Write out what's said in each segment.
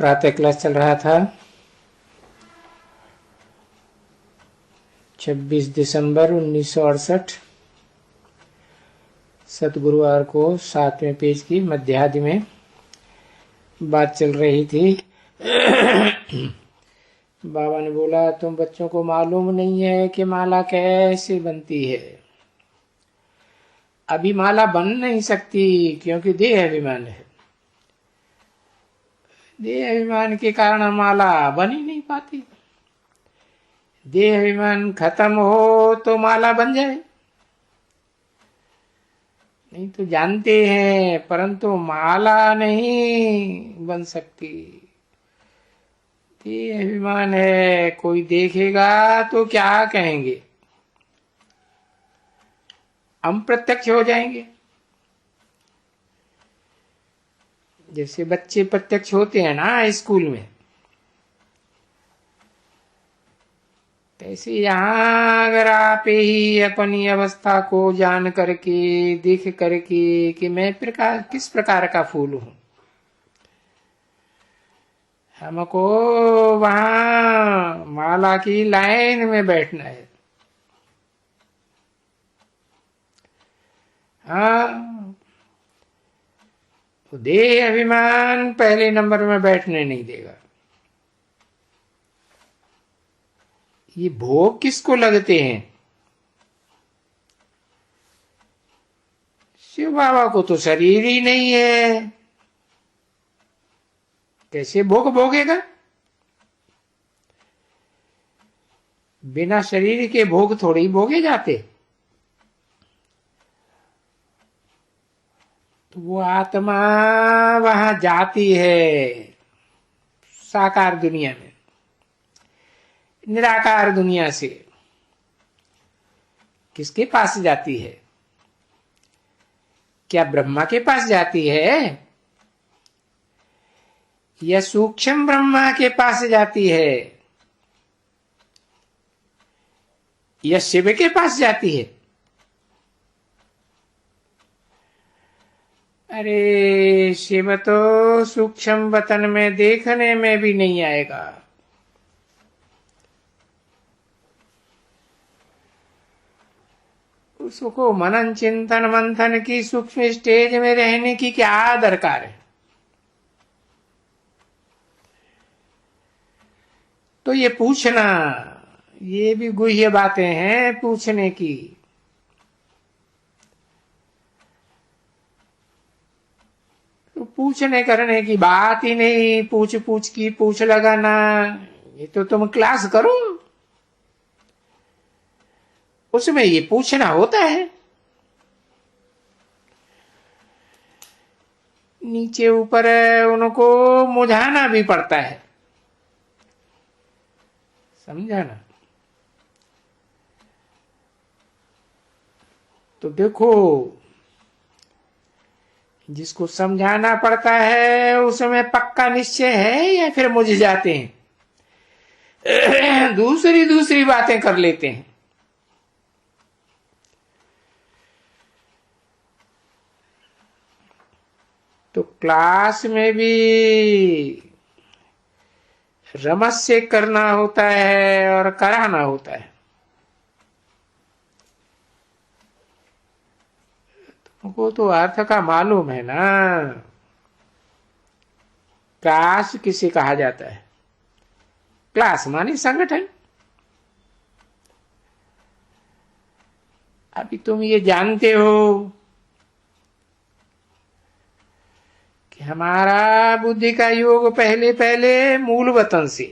प्रातः क्लास चल रहा था। 26 दिसंबर 1968 सतगुरुवार को 7वें पेज की मध्यादि में बात चल रही थी। बाबा ने बोला, तुम बच्चों को मालूम नहीं है कि माला कैसे बनती है। अभी माला बन नहीं सकती क्योंकि देह अभिमान है। देह अभिमान के कारण माला बन ही नहीं पाती। देह अभिमान खत्म हो तो माला बन जाए। नहीं तो जानते हैं, परंतु माला नहीं बन सकती। देह अभिमान है, कोई देखेगा तो क्या कहेंगे, हम प्रत्यक्ष हो जाएंगे। जैसे बच्चे प्रत्यक्ष होते हैं ना स्कूल में, ऐसे यहाँ अगर आप ही अपनी अवस्था को जान करके देख करके कि मैं किस प्रकार का फूल हूं, हमको वहां माला की लाइन में बैठना है। हाँ, तो देह अभिमान पहले नंबर में बैठने नहीं देगा। ये भोग किसको लगते हैं? शिव बाबा को तो शरीर ही नहीं है, कैसे भोग भोगेगा? बिना शरीर के भोग थोड़ी भोगे जाते। तो वो आत्मा वहां जाती है साकार दुनिया में, निराकार दुनिया से किसके पास जाती है? क्या ब्रह्मा के पास जाती है या सूक्ष्म ब्रह्मा के पास जाती है या शिव के पास जाती है? अरे शिव तो सूक्ष्म वतन में देखने में भी नहीं आएगा। उसको मनन चिंतन मंथन की सूक्ष्म स्टेज में रहने की क्या दरकार है? तो ये पूछना, ये भी गुह्य बातें हैं पूछने की। तो पूछने करने की बात ही नहीं, पूछ पूछ की पूछ लगाना। ये तो तुम क्लास करो, उसमें ये पूछना होता है। नीचे ऊपर उनको मुझाना भी पड़ता है, समझा ना? तो देखो, जिसको समझाना पड़ता है उसमें पक्का निश्चय है या फिर मुझ जाते हैं, दूसरी दूसरी बातें कर लेते हैं। तो क्लास में भी रमस से करना होता है और कराना होता है। तुमको तो अर्थ का मालूम है ना। क्लास किसे कहा जाता है? क्लास माने संगठन। अभी तुम ये जानते हो कि हमारा बुद्धि का योग पहले पहले मूल वतन से,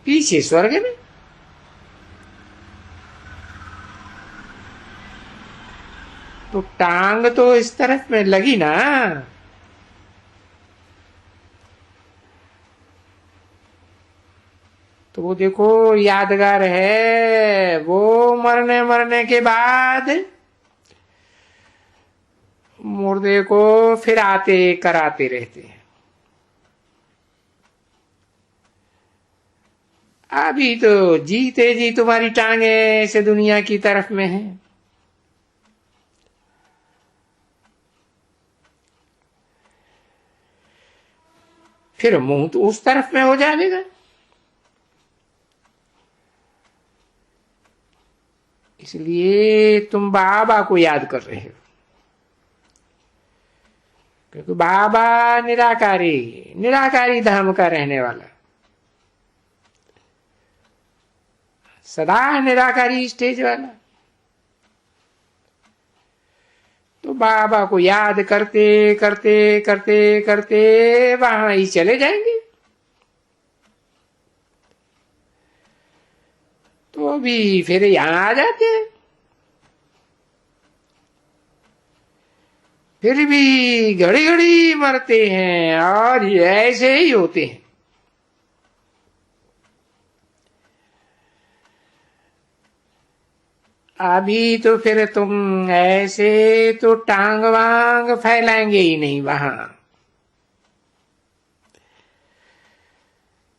पीछे स्वर्ग में। तो टांग तो इस तरफ में लगी ना। तो वो देखो यादगार है, वो मरने के बाद मुर्दे को फिर आते कराते रहते हैं। अभी तो जीते जी तुम्हारी टांगे ऐसे दुनिया की तरफ में है। फिर मुंह तो उस तरफ में हो जाएगा। इसलिए तुम बाबा को याद कर रहे हो, क्योंकि बाबा निराकारी, निराकारी धाम का रहने वाला, सदा निराकारी स्टेज वाला। तो बाबा को याद करते करते करते करते वहां ही चले जाएंगे। तो अभी फिर यहां आ जाते हैं, फिर भी घड़ी घड़ी मरते हैं और ये ऐसे ही होते हैं। अभी तो फिर तुम ऐसे तो टांग वांग फैलाएंगे ही नहीं वहां।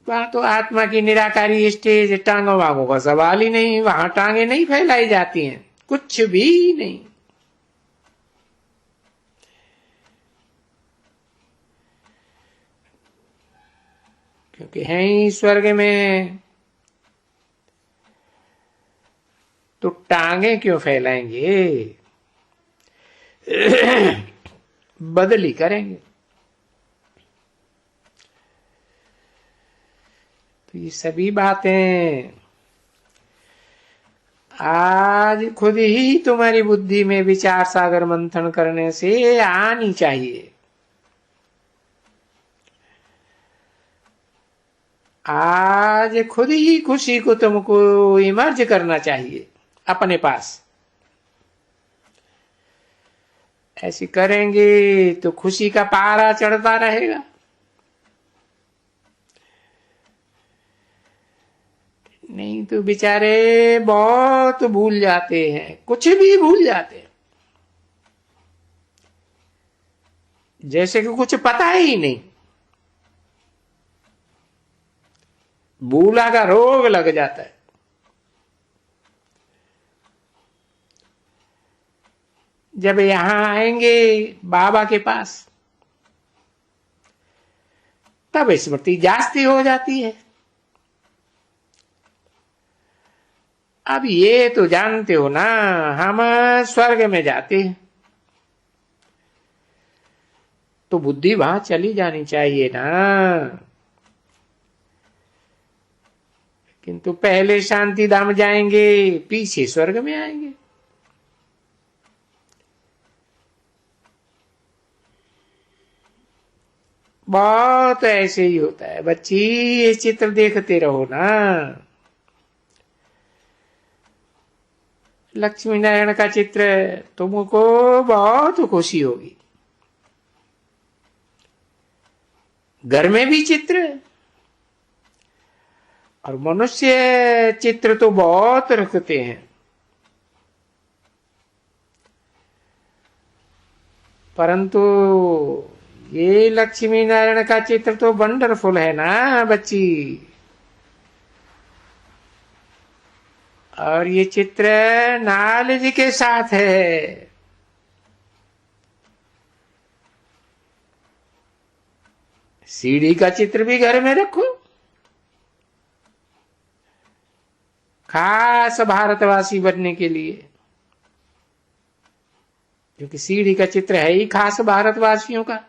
वहां तो आत्मा की निराकारी स्टेज, टांगों वांगों का सवाल ही नहीं, वहां टांगे नहीं फैलाई जाती हैं, कुछ भी नहीं। क्योंकि है ही स्वर्ग में, तो टांगे क्यों फैलाएंगे, बदली करेंगे। तो ये सभी बातें आज खुद ही तुम्हारी बुद्धि में विचार सागर मंथन करने से आनी चाहिए। आज खुद ही खुशी को तुमको इमर्ज करना चाहिए अपने पास। ऐसे करेंगे तो खुशी का पारा चढ़ता रहेगा। नहीं तो बेचारे बहुत भूल जाते हैं, कुछ भी भूल जाते हैं, जैसे कि कुछ पता ही नहीं। भूला का रोग लग जाता है। जब यहां आएंगे बाबा के पास, तब स्मृति जास्ती हो जाती है। अब ये तो जानते हो ना, हम स्वर्ग में जाते हैं तो बुद्धि वहां चली जानी चाहिए ना। किंतु पहले शांति धाम जाएंगे, पीछे स्वर्ग में आएंगे। बहुत ऐसे ही होता है बच्ची, ये चित्र देखते रहो ना। लक्ष्मी नारायण का चित्र तुमको बहुत खुशी होगी। घर में भी चित्र, और मनुष्य चित्र तो बहुत रखते हैं, परंतु ये लक्ष्मी नारायण का चित्र तो वंडरफुल है ना बच्ची। और ये चित्र नॉलेज के साथ है। सीढ़ी का चित्र भी घर में रखो, खास भारतवासी बनने के लिए, क्योंकि सीढ़ी का चित्र है ही खास भारतवासियों का,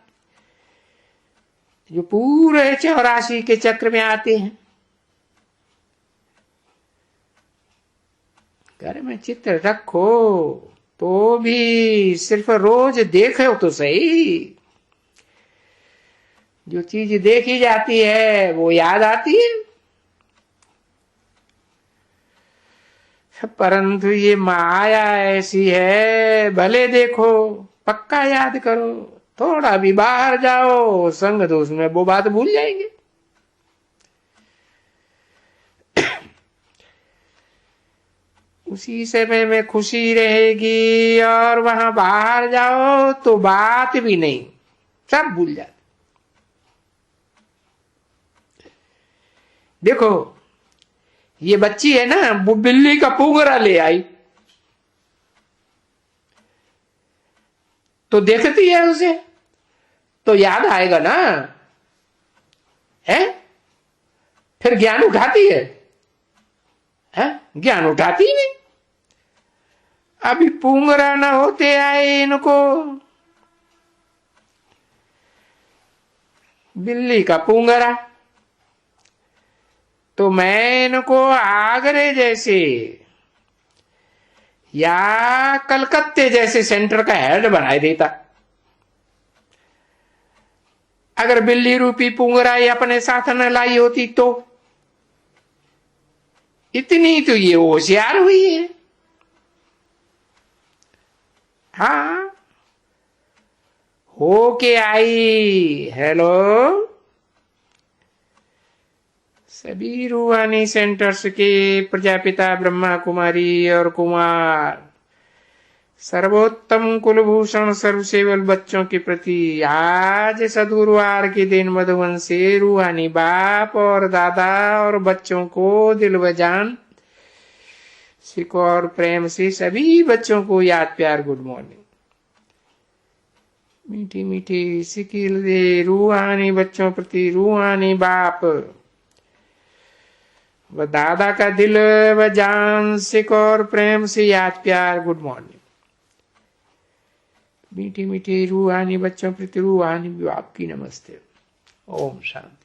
जो पूरे 84 के चक्र में आते हैं। घर में चित्र रखो तो भी सिर्फ रोज देखो तो सही। जो चीज देखी जाती है वो याद आती है, परंतु ये माया ऐसी है, भले देखो पक्का याद करो, थोड़ा भी बाहर जाओ संग दोष में वो बात भूल जाएंगे। उसी समय में खुशी रहेगी, और वहां बाहर जाओ तो बात भी नहीं, सब भूल जाते। देखो ये बच्ची है ना, वो बिल्ली का पुंगरा ले आई तो देखती है उसे, तो याद आएगा ना। फिर ज्ञान उठाती है? ज्ञान उठाती ही नहीं। अभी पुंगरा न होते आए इनको, बिल्ली का पुंगरा। तो मैं इनको आगरे जैसे या कलकत्ते जैसे सेंटर का हेड बना देता। अगर बिल्ली रूपी पुंगरा ये अपने साथ न लाई होती तो। इतनी तो ये होशियार हुई है। हाँ, होके आई। हेलो, सभी रूहानी सेंटर्स के प्रजापिता ब्रह्मा कुमारी और कुमार, सर्वोत्तम कुलभूषण सर्वसेवल बच्चों के प्रति आज सदगुरुवार के दिन मधुबन से रूहानी बाप और दादा और बच्चों को दिल व जान सिख और प्रेम से सभी बच्चों को याद प्यार गुड मॉर्निंग। मीठी मीठी सिकिल दे रूहानी बच्चों प्रति रूहानी बाप व दादा का दिल व जान सिख और प्रेम से याद प्यार गुड मॉर्निंग। मीठी मीठी रूहानी बच्चों प्रति रूहानी बाप की नमस्ते। ओम शांति।